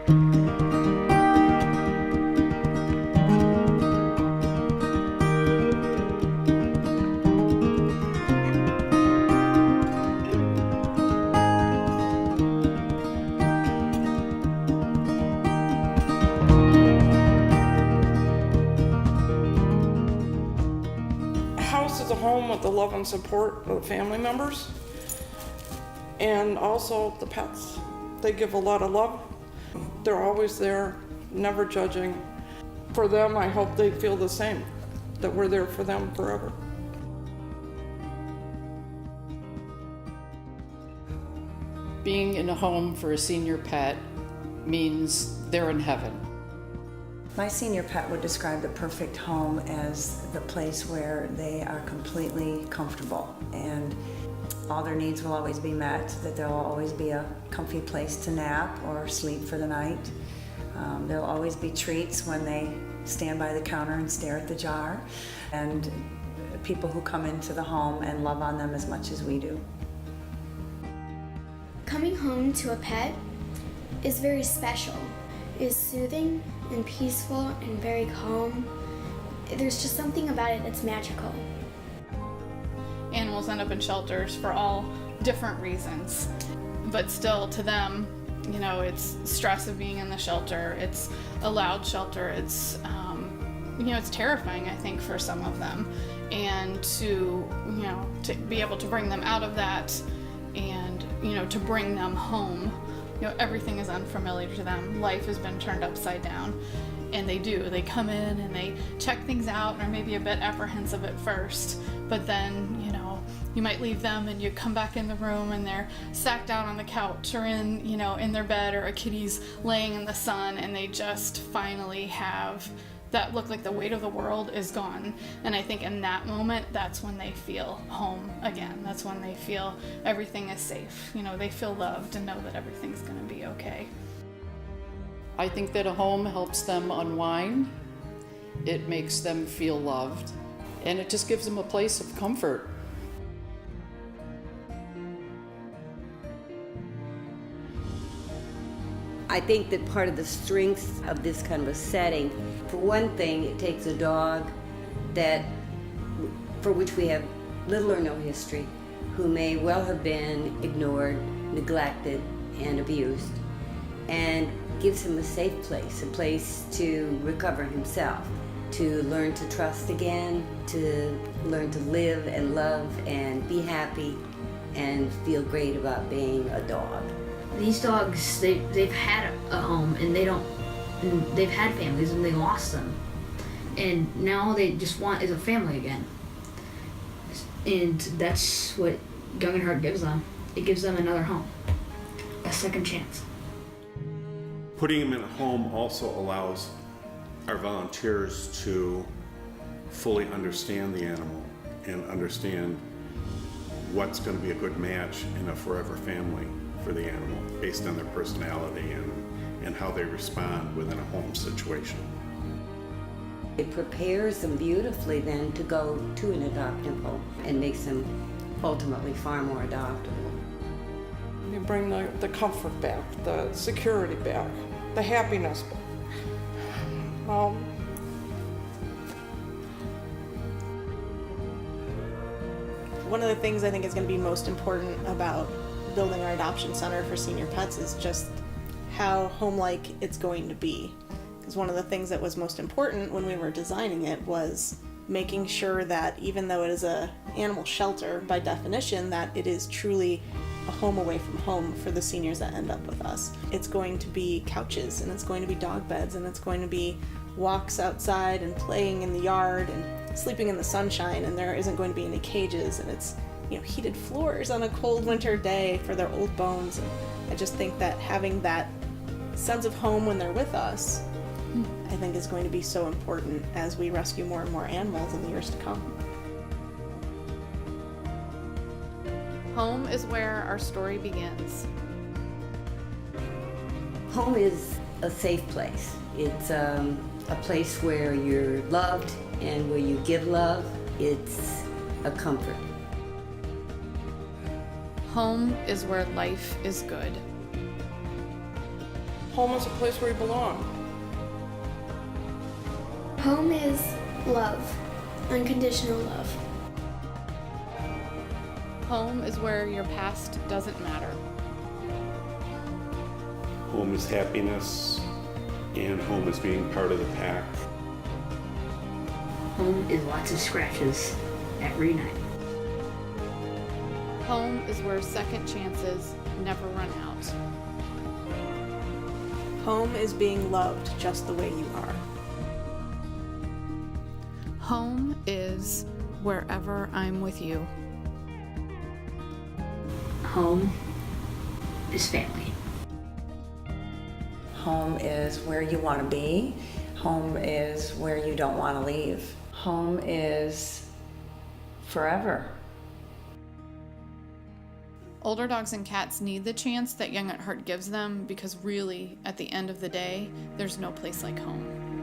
House is a home with the love and support of family members and also the pets. They give a lot of love. They're always there, never judging. For them, I hope they feel the same, that we're there for them forever. Being in a home for a senior pet means they're in heaven. My senior pet would describe the perfect home as the place where they are completely comfortable and all their needs will always be met, that there will always be a comfy place to nap or sleep for the night. There will always be treats when they stand by the counter and stare at the jar, and people who come into the home and love on them as much as we do. Coming home to a pet is very special. It is soothing and peaceful and very calm. There's just something about it that's magical. Animals end up in shelters for all different reasons, but still to them, you know, it's stress of being in the shelter, it's a loud shelter, it's you know, it's terrifying, I think, for some of them, and to be able to bring them out of that and, you know, to bring them home. You know, everything is unfamiliar to them. Life has been turned upside down, and they come in and they check things out and are maybe a bit apprehensive at first, but then, you know, you might leave them and you come back in the room and they're sacked out on the couch or in, you know, in their bed, or a kitty's laying in the sun, and they just finally have that look like the weight of the world is gone. And I think in that moment, that's when they feel home again. That's when they feel everything is safe. You know, they feel loved and know that everything's gonna be okay. I think that a home helps them unwind. It makes them feel loved, and it just gives them a place of comfort. I think that part of the strength of this kind of a setting, for one thing, it takes a dog for which we have little or no history, who may well have been ignored, neglected, and abused, and gives him a safe place, a place to recover himself, to learn to trust again, to learn to live and love and be happy and feel great about being a dog. These dogs, they've had a home, and they've had families and they lost them, and now they just want is a family again. And that's what Young and Heart gives them. It gives them another home, a second chance. Putting them in a home also allows our volunteers to fully understand the animal and understand what's going to be a good match in a forever family for the animal based on their personality and how they respond within a home situation. It prepares them beautifully then to go to an adoptive home and makes them ultimately far more adoptable. You bring the comfort back, the security back, the happiness back. One of the things I think is going to be most important about building our adoption center for senior pets is just how home-like it's going to be. Because one of the things that was most important when we were designing it was making sure that even though it is an animal shelter by definition, that it is truly a home away from home for the seniors that end up with us. It's going to be couches, and it's going to be dog beds, and it's going to be walks outside and playing in the yard and sleeping in the sunshine, and there isn't going to be any cages, and it's, you know, heated floors on a cold winter day for their old bones. And I just think that having that sense of home when they're with us, I think, is going to be so important as we rescue more and more animals in the years to come. Home is where our story begins. Home is a safe place. It's a place where you're loved and where you give love. It's a comfort. Home is where life is good. Home is a place where you belong. Home is love, unconditional love. Home is where your past doesn't matter. Home is happiness, and home is being part of the pack. Home is lots of scratches every night. Home is where second chances never run out. Home is being loved just the way you are. Home is wherever I'm with you. Home is family. Home is where you want to be. Home is where you don't want to leave. Home is forever. Older dogs and cats need the chance that Young at Heart gives them because really, at the end of the day, there's no place like home.